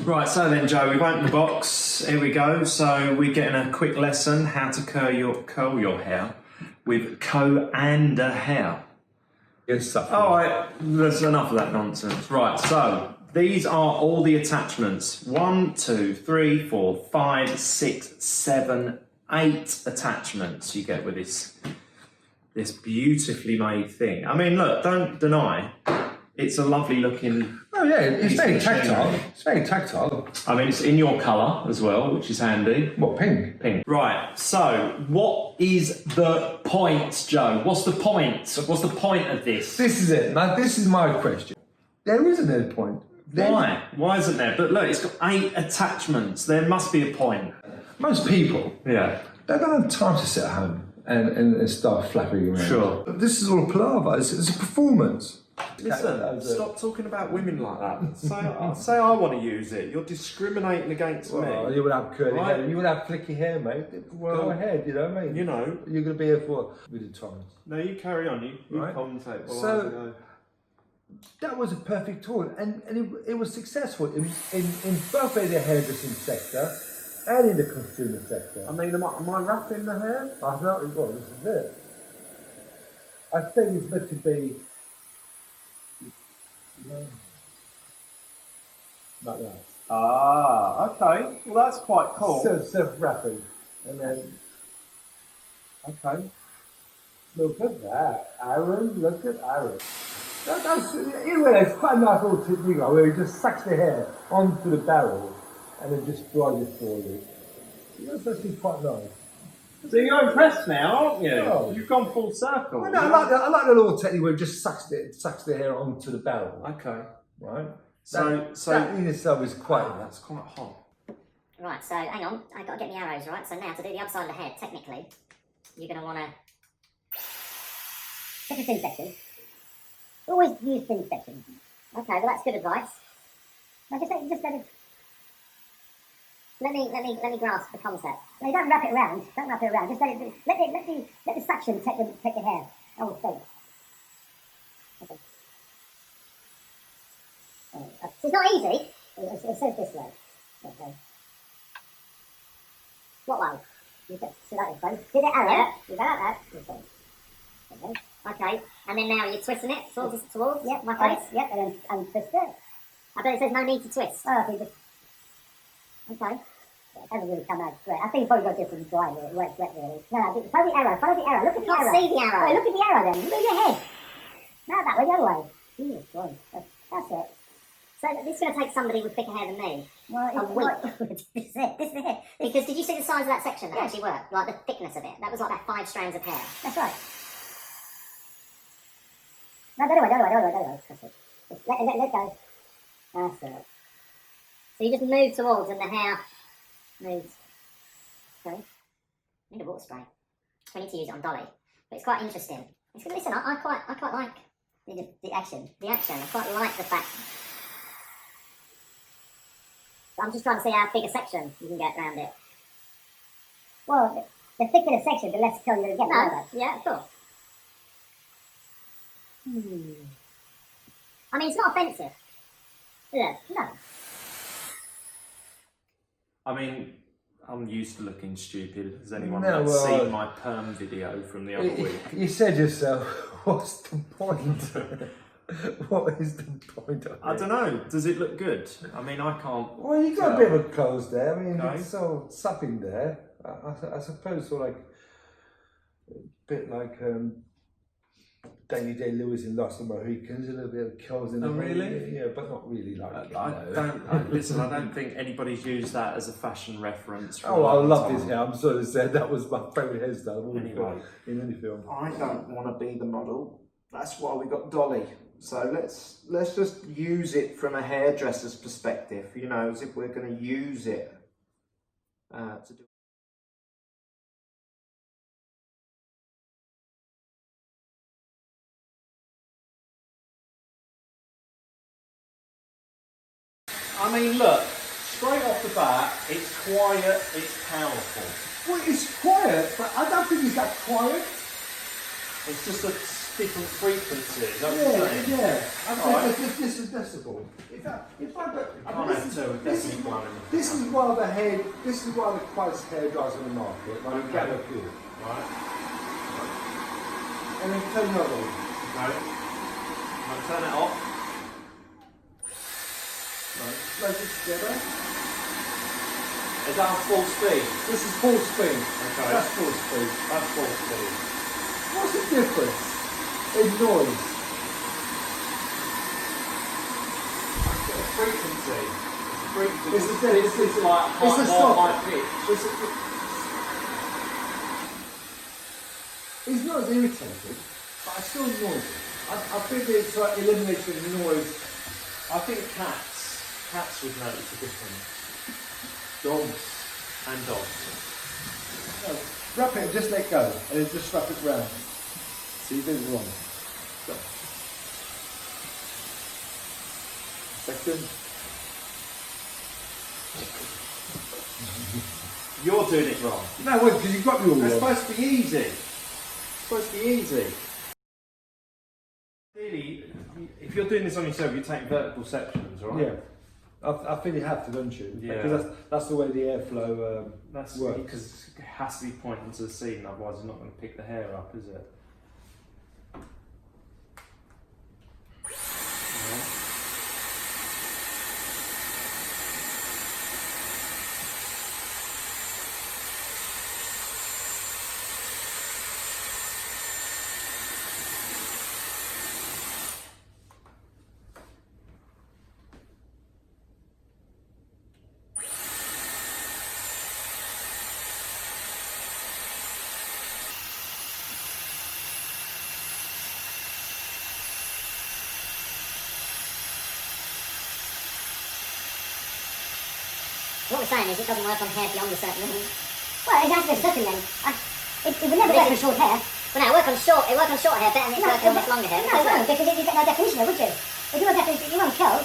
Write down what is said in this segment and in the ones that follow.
Right, so then Joe, we've opened the box, here we go. So we're getting a quick lesson how to curl your hair with co-and hair. Yes, Alright, there's enough of that nonsense. Right, so these are all the attachments. 1, 2, 3, 4, 5, 6, 7, 8 attachments you get with this beautifully made thing. I mean, look, don't deny, it's a lovely looking... Oh yeah, it's very tactile. It's very tactile. I mean, it's in your colour as well, which is handy. What, pink? Pink. Right, so what is the point, Joe? What's the point? What's the point of this? This is it. Now, this is my question. There isn't any point. Why? Why isn't there? But look, it's got 8 attachments. There must be a point. Most people, Yeah. they don't have time to sit at home and start flapping around. Sure. But this is all a palaver. It's a performance. Listen, stop talking about women like that. Say I want to use it. You're discriminating against me. You would have curly Right. hair. You would have flicky hair, mate. Well, go ahead, you know what I mean? You know. You're going to be here for with the time. No, you carry on. You Right. commentate. While I So go. that was a perfect tool, and it was successful in both in the hairdressing sector and in the consumer sector. I mean, am I wrapping the hair? I felt it was. This is it. I think it's meant to be. Like that. Ah, okay. Well, that's quite cool. Self-wrapping. And then, okay. Look at that. Aaron, look at Aaron. It's quite a nice little technique where he just sucks the hair onto the barrel and then just dries it for you. That's actually quite nice. So you're impressed now, aren't you? Oh. You've gone full circle. Well, no, I like the little technique where it just sucks the hair onto the barrel. Okay. Right? So that in itself is quite... that's quite hot. Right, so hang on, I've got to get my arrows right. So now to do the other side of the head, technically, you're going to want to pick a thin section. Always use thin sections. Okay, well that's good advice. Now just let me grasp the concept. No, you don't wrap it around. Don't wrap it around. Just let the suction take the hair. Oh, so. Okay. So it's not easy. It says this way. Okay. What way? You see that this way. Did it arrow? Yeah. You go like that. Okay. Okay. And then now you're twisting it towards yep, my face. Yep. And then twist it. I bet it says no need to twist. Oh, okay. Okay. It doesn't really come out great. I think you've probably got different dry here. It works wet really. No, follow the arrow. Follow the arrow. Look at the arrow. See the arrow. Oh, look at the arrow then. Move your head. No, that way, the other way. Jesus Christ. That's it. So this is going to take somebody with thicker hair than me. Well, a week. This is it. Because did you see the size of that section that actually worked? Like the thickness of it. That was like about 5 strands of hair. That's right. No, the other way. That's it. Just let go. That's it. So you just move towards and the hair moves. Sorry. I need a water spray. We need to use it on Dolly. But it's quite interesting. Listen, I quite like the action. I quite like the fact. I'm just trying to see how big a section you can get around it. Well, the thicker the section, the less curl you're going to get. No, yeah, of course. I mean, it's not offensive. Is it? No. I mean, I'm used to looking stupid. Has anyone No, seen my perm video from the other week? You said yourself, what's the point? What is the point of it? I don't know. Does it look good? I mean, I can't. Well, you got a bit of a close there. I mean, Okay. it's so supping there. I suppose sort of like a bit like Danny Day-Lewis in Lost and Mohicans, a little bit of curls in the really? Yeah, but not really like Listen, I don't think anybody's used that as a fashion reference. For Oh, a I long love time. this hair. I'm sorry to say that was my favourite hairstyle Anyway. in any film. I don't want to be the model. That's why we got Dolly. So let's just use it from a hairdresser's perspective, you know, as if we're going to use it to do. I mean, look, straight off the bat, it's quiet, it's powerful. Well, it's quiet, but I don't think it's that quiet. It's just a different frequency, is that what you're saying? Yeah. I Alright. think this is decibel. If I Can't have two, definitely one. This is one of the quietest hair dryers on the market, like a Gallo Q. Right. And then turn the other one. Okay. I'll turn it off. Right. Close it together. Is that on full speed? This is full speed. Okay. That's full speed. That's full speed. What's the difference in noise? The frequency. This is like it's a more soft. high pitch. It's not as irritating, but it's still noisy. I think it's like eliminating noise. I think cats would notice the difference. Dogs. And dogs. No, wrap it and just let go, and then just wrap it round. See, you did it wrong. Go. Second. You're doing it wrong. No, wait, because you've got me all It's wrong. supposed to be easy. It's supposed to be easy. Really, if you're doing this on yourself, you take vertical sections, right? Yeah. I think you have to, don't you? Yeah. Because that's the way the airflow That's works. because it has to be pointing to the ceiling, otherwise you're not going to pick the hair up, is it? What we're saying is it doesn't work on hair beyond a certain limit. Well, it has to be a certain length. It would never work on short hair. Well, no, it work on short hair better than it's working on much longer hair. No, it won't, because you get no definition there, would you? If you want definition, you want curls.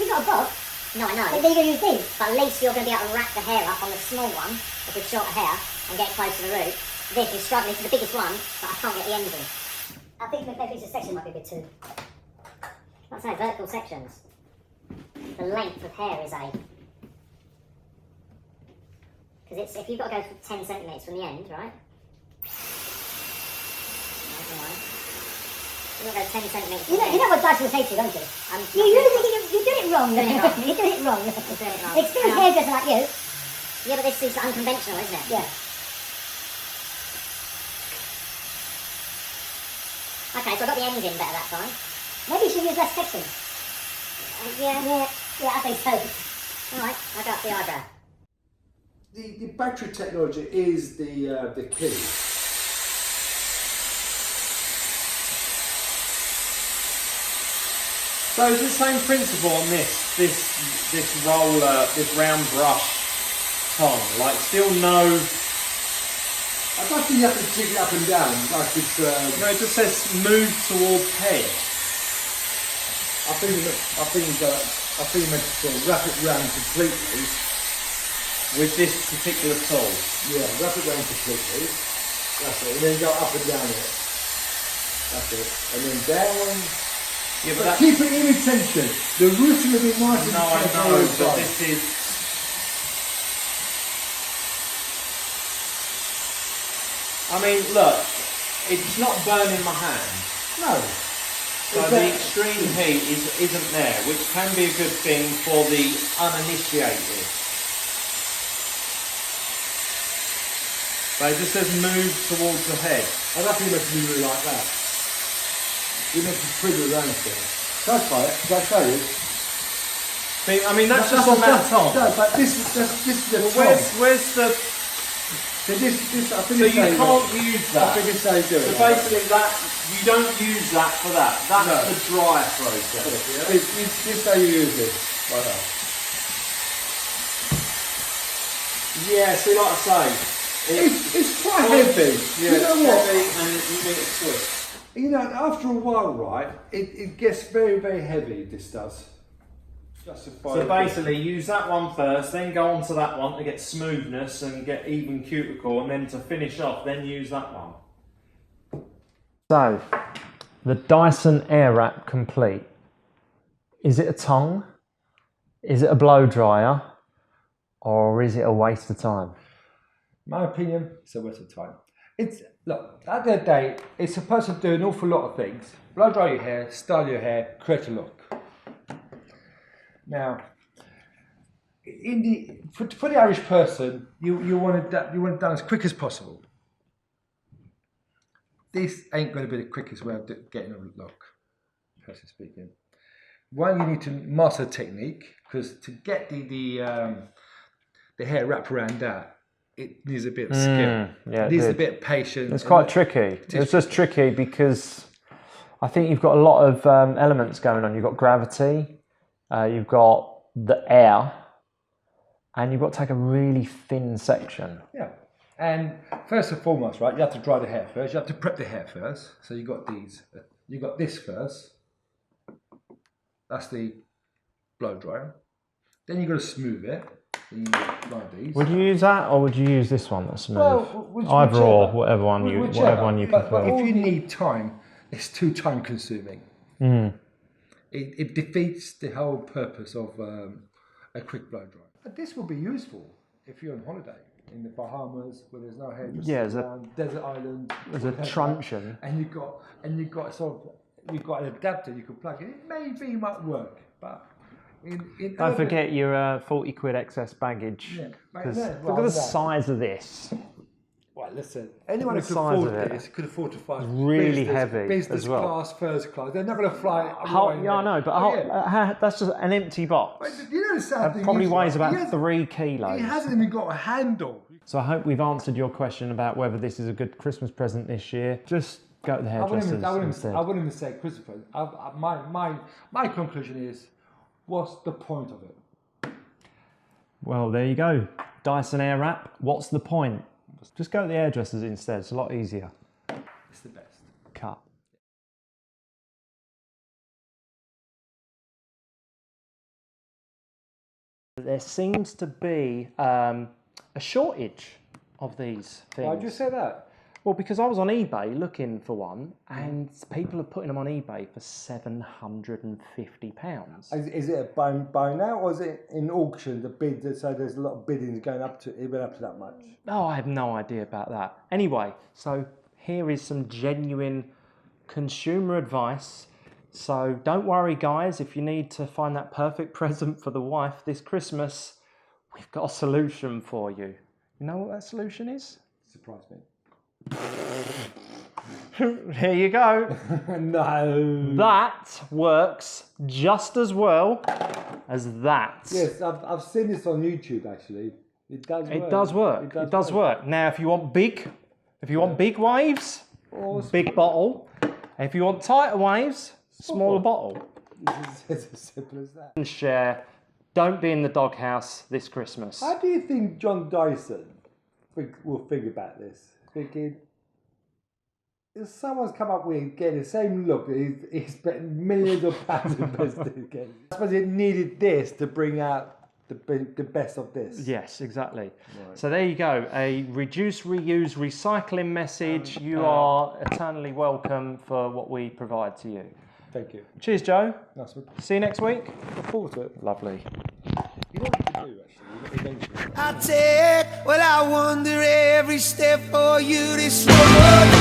You've got a bob. No, I know. Then you're going to use these. But at least you're going to be able to wrap the hair up on the small one, with shorter hair, and get close to the root. This is struggling to the biggest one, but I can't get the ends in. I think maybe this section might be a bit too. Like I say, vertical sections. The length of hair is a. Because it's, if you've got to go 10 centimetres from the end, right? You've got to go 10 centimetres from the end. You know what Dyson will say to you, don't you? You did it wrong. You did it wrong. Experienced hairdresser like you. Yeah, but this is unconventional, isn't it? Yeah. Okay, so I got the ends in better that time. Maybe you should use less sections. Yeah, I think so. Alright, I got the eyebrow. The battery technology is the key. So it's the same principle on this roller, this round brush tongue. Like still no. I don't think you have to jig it up and down like it's. No, it just says move towards head. I think you meant to sort of wrap it round completely. With this particular tool. Yeah, wrap it round completely. That's it. And then go up and down it. That's it. And then down. Yeah, but keep it in tension. The roots will be nice and no, I know, but this is. I mean, look, it's not burning my hand. No. So the extreme heat isn't there, which can be a good thing for the uninitiated. But it just says move towards the head. I don't think you meant to be really like that. You meant to twiddle around things. Shall I try it? Shall I show you? See, I mean, that's just on that top. No, but this is the top. Where's the... So this, I think so you can't use that. I think it's how you do it. So basically You don't use that for that. That's No. the dry process. Yeah? This how you use this. Like that. Yeah, see, like I say, It's quite heavy. Yeah, You know it's what? heavy and you need to twist. You know, after a while, right, it gets very, very heavy, this does. So basically, use that one first, then go on to that one to get smoothness and get even cuticle, and then to finish off, then use that one. So, the Dyson Airwrap complete. Is it a tongue? Is it a blow dryer? Or is it a waste of time? My opinion, it's a waste of time. Look, at the end of the day, it's supposed to do an awful lot of things. Blow dry your hair, style your hair, create a look. Now, for the average person, you want it done as quick as possible. This ain't going to be the quickest way of getting a look, personally speaking. One, you need to master the technique, because to get the hair wrapped around that, it needs a bit of skill. Yeah, it needs a bit of patience. It's quite tricky. It's just tricky because I think you've got a lot of elements going on. You've got gravity, you've got the air, and you've got to take a really thin section. Yeah. And first and foremost, right, you have to dry the hair first. You have to prep the hair first. So you got these. You got this first. That's the blow dryer. Then you got to smooth it. Then you like these. Would you use that, or would you use this one that's smooth? Well, Either or, whatever one you prefer. But if you need time, it's too time consuming. It defeats the whole purpose of a quick blow dry. But this will be useful if you're on holiday in the Bahamas where there's no hairdressers around, desert island. There's a truncheon. And you've got an adapter you can plug in. It maybe might work, but Don't forget your 40 quid excess baggage. Yeah, Because well, look at the size of this. Well, listen, anyone who the could size afford of it. this could afford to fly Really heavy business as well. class, first class. They're not going to fly. Yeah, I know, but that's just an empty box. But you know the sad thing Probably is, weighs right, about 3 kilos. He hasn't even got a handle. So I hope we've answered your question about whether this is a good Christmas present this year. Just go to the hairdressers instead. I wouldn't even say Christopher. My conclusion is, what's the point of it? Well, there you go. Dyson Airwrap. What's the point? Just go to the hairdressers instead. It's a lot easier. It's the best. Cut. There seems to be a shortage of these things. Why'd you say that? Well, because I was on eBay looking for one, and people are putting them on eBay for £750. Is it a buy now, or is it in auction, the bid, so there's a lot of bidding going up to, it went up to that much? Oh, I have no idea about that. Anyway, so here is some genuine consumer advice. So don't worry, guys, if you need to find that perfect present for the wife this Christmas, we've got a solution for you. You know what that solution is? Surprise me. Here you go. No. That works just as well as that. Yes, I've seen this on YouTube actually. It does work. It does work. Now, if you want big waves, big bottle. If you want tighter waves, smaller bottle. It's as simple as that. And share. Don't be in the doghouse this Christmas. How do you think John Dyson will think about this? Thinking, if someone's come up with getting the same look, he's spent millions of pounds invested again. I suppose it needed this to bring out the best of this. Yes, exactly. Right. So there you go. A reduce, reuse, recycling message. You are eternally welcome for what we provide to you. Thank you. Cheers, Joe. Nice one. See you next week. Look forward to it. Lovely. You know what you can do actually? I take, well, I wander every step for you this road.